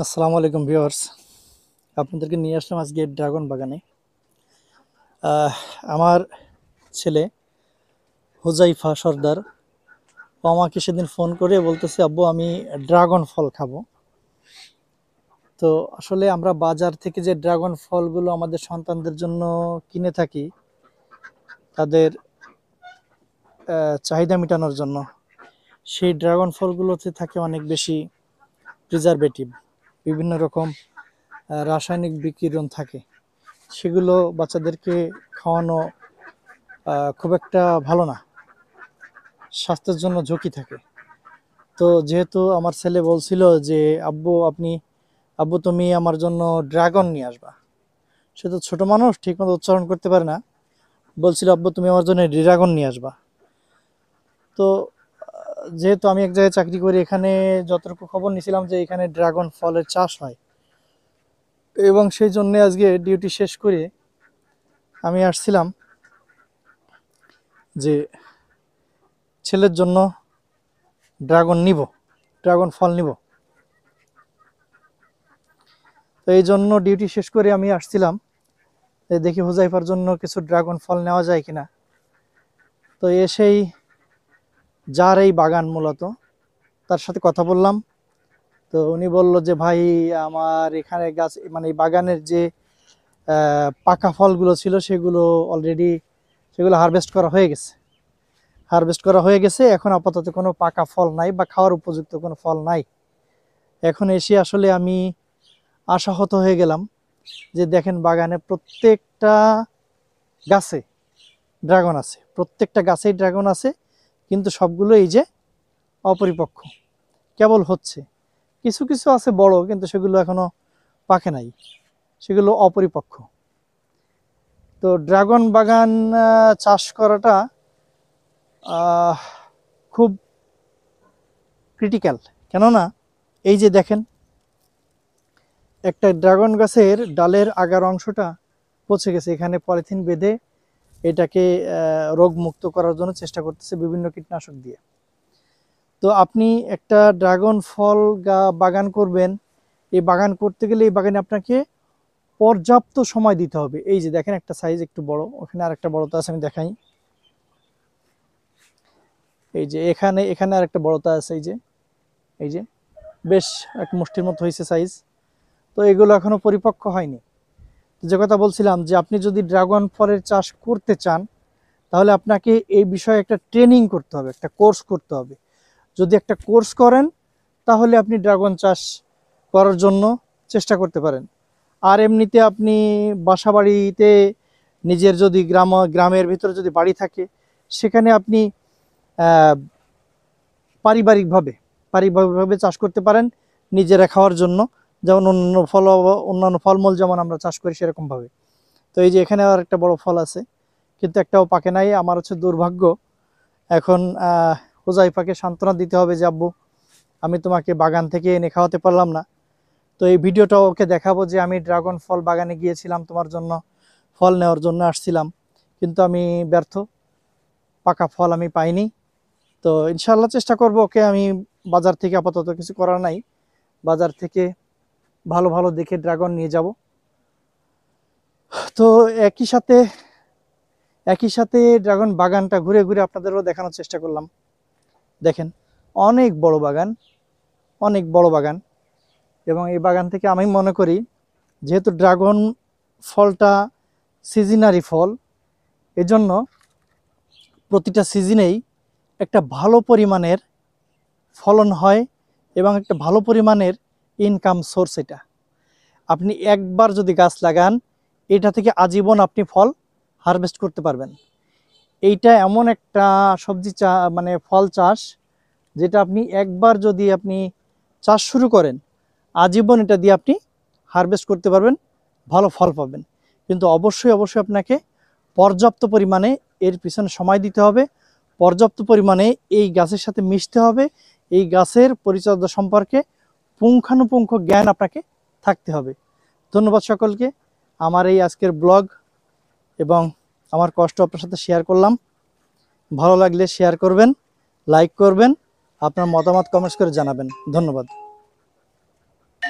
আসসালামু আলাইকুম ভিউয়ার্স, আপনাদেরকে নিয়ে আসলাম আজকে ড্রাগন বাগানে। আহ, আমার ছেলে হুজাইফা সর্দার ও আমাকে সেদিন ফোন করে বলতেছে, আব্বু আমি ড্রাগন ফল খাবো। তো আসলে আমরা বাজার থেকে যে ড্রাগন ফলগুলো আমাদের সন্তানদের জন্য কিনে থাকি তাদের চাহিদা মেটানোর জন্য, সেই ড্রাগন ফলগুলোতে থাকে অনেক বেশি প্রিজারভেটিভ, বিভিন্ন রকম রাসায়নিক বিকিরণ থাকে। সেগুলো বাচ্চাদেরকে খাওয়ানো খুব একটা ভালো না, স্বাস্থ্যের জন্য ঝুঁকি থাকে। তো যেহেতু আমার ছেলে বলছিল যে আব্বু তুমি আমার জন্য ড্রাগন নিয়ে আসবা, সে তো ছোট মানুষ, ঠিকমতো উচ্চারণ করতে পারে না, বলছিল আব্বু তুমি আমার জন্য ড্রাগন নিয়ে আসবা। তো যেহেতু আমি এক জায়গায় চাকরি করি, এখানে যতটুকু খবর নিয়েছিলাম যে এখানে ড্রাগন ফলের চাষ হয়, এবং সেই জন্য আজকে ডিউটি শেষ করে আমি আসছিলাম যে ছেলের জন্য ড্রাগন ফল নিব। তো এই জন্য ডিউটি শেষ করে আমি আসছিলাম, দেখি হুজাইফার জন্য কিছু ড্রাগন ফল নেওয়া যায় কিনা। তো এসেই যার এই বাগান মূলত, তার সাথে কথা বললাম। তো উনি বলল যে ভাই, আমার এখানে গাছ মানে এই বাগানের যে পাকা ফলগুলো ছিল সেগুলো হারভেস্ট করা হয়ে গেছে। এখন আপাতত কোনো পাকা ফল নাই বা খাওয়ার উপযুক্ত কোনো ফল নাই। এখন এসে আসলে আমি আশাহত হয়ে গেলাম যে দেখেন, বাগানে প্রত্যেকটা গাছে প্রত্যেকটা গাছেই ড্রাগন আছে, কিন্তু সবগুলো এই যে অপরিপক্ক, কেবল হচ্ছে। কিছু কিছু আছে বড়, কিন্তু সেগুলো এখনো পাকে নাই, সেগুলো অপরিপক্ক। তো ড্রাগন বাগান চাষ করাটা আহ, খুব ক্রিটিক্যাল। কেননা এই যে দেখেন, একটা ড্রাগন গাছের ডালের আগার অংশটা পচে গেছে, এখানে পলিথিন বেঁধে এটাকে রোগ মুক্ত করার জন্য চেষ্টা করতেছে বিভিন্ন কীটনাশক দিয়ে। তো আপনি একটা ড্রাগন ফল বাগান করবেন, এই বাগান করতে গেলে এই বাগানে আপনাকে পর্যাপ্ত সময় দিতে হবে। এই যে দেখেন, একটা সাইজ একটু বড়, ওখানে আর একটা বড়তা আছে, আমি দেখাই। এই যে এখানে এখানে আর একটা বড়তা আছে, এই যে বেশ এক মুষ্টির মতো হয়েছে সাইজ। তো এগুলো এখনো পরিপক্ক হয়নি। যে কথা বলছিলাম, যে আপনি যদি ড্রাগন ফলের চাষ করতে চান, তাহলে আপনাকে এই বিষয়ে একটা ট্রেনিং করতে হবে, একটা কোর্স করতে হবে। যদি একটা কোর্স করেন, তাহলে আপনি ড্রাগন চাষ করার জন্য চেষ্টা করতে পারেন। আর এমনিতে আপনি বাসা বাড়িতে, নিজের যদি গ্রামের ভিতরে যদি বাড়ি থাকে, সেখানে আপনি আহ, পারিবারিকভাবে পারিবারিকভাবে চাষ করতে পারেন নিজেরা খাওয়ার জন্য, যেমন অন্যান্য ফলমূল যেমন আমরা চাষ করি সেরকম ভাবে। তো এই যে এখানে আর একটা বড় ফল আছে, কিন্তু একটাও পাকে নাই। আমার হচ্ছে দুর্ভাগ্য। এখন হুজাইফাকে সান্ত্বনা দিতে হবে যে আব্বু, আমি তোমাকে বাগান থেকে এনে খাওয়াতে পারলাম না। তো এই ভিডিওটা ওকে দেখাবো যে আমি ড্রাগন ফল বাগানে গিয়েছিলাম, তোমার জন্য ফল নেওয়ার জন্য আসছিলাম, কিন্তু আমি ব্যর্থ, পাকা ফল আমি পাইনি। তো ইনশাল্লাহ চেষ্টা করব ওকে আমি বাজার থেকে, আপাতত কিছু করার নাই, বাজার থেকে ভালো ভালো দেখে ড্রাগন নিয়ে যাব। তো একই সাথে একই সাথে ড্রাগন বাগানটা ঘুরে ঘুরে আপনাদেরও দেখানোর চেষ্টা করলাম। দেখেন, অনেক বড় বাগান, অনেক বড় বাগান। এবং এই বাগান থেকে আমি মনে করি, যেহেতু ড্রাগন ফলটা সিজনারি ফল, এজন্য প্রতিটা সিজনেই একটা ভালো পরিমাণের ফলন হয় এবং একটা ভালো পরিমাণের ইনকাম সোর্স এটা। আপনি একবার যদি গাছ লাগান, এটা থেকে আজীবন আপনি ফল হারভেস্ট করতে পারবেন। এইটা এমন একটা মানে ফল চাষ, যেটা আপনি একবার যদি আপনি চাষ শুরু করেন, আজীবন এটা দিয়ে আপনি হারভেস্ট করতে পারবেন, ভালো ফল পাবেন। কিন্তু অবশ্যই অবশ্যই আপনাকে পর্যাপ্ত পরিমাণে এর পিছনে সময় দিতে হবে, পর্যাপ্ত পরিমাণে এই গাছের সাথে মিশতে হবে, এই গাছের পরিচর্যা সম্পর্কে পুঙ্খানুপুঙ্খ জ্ঞান আপনাকে থাকতে হবে। ধন্যবাদ সকলকে। আমার এই আজকের ব্লগ এবং আমার কষ্ট আপনার সাথে শেয়ার করলাম। ভালো লাগলে শেয়ার করবেন, লাইক করবেন, আপনার মতামত কমেন্টস করে জানাবেন। ধন্যবাদ।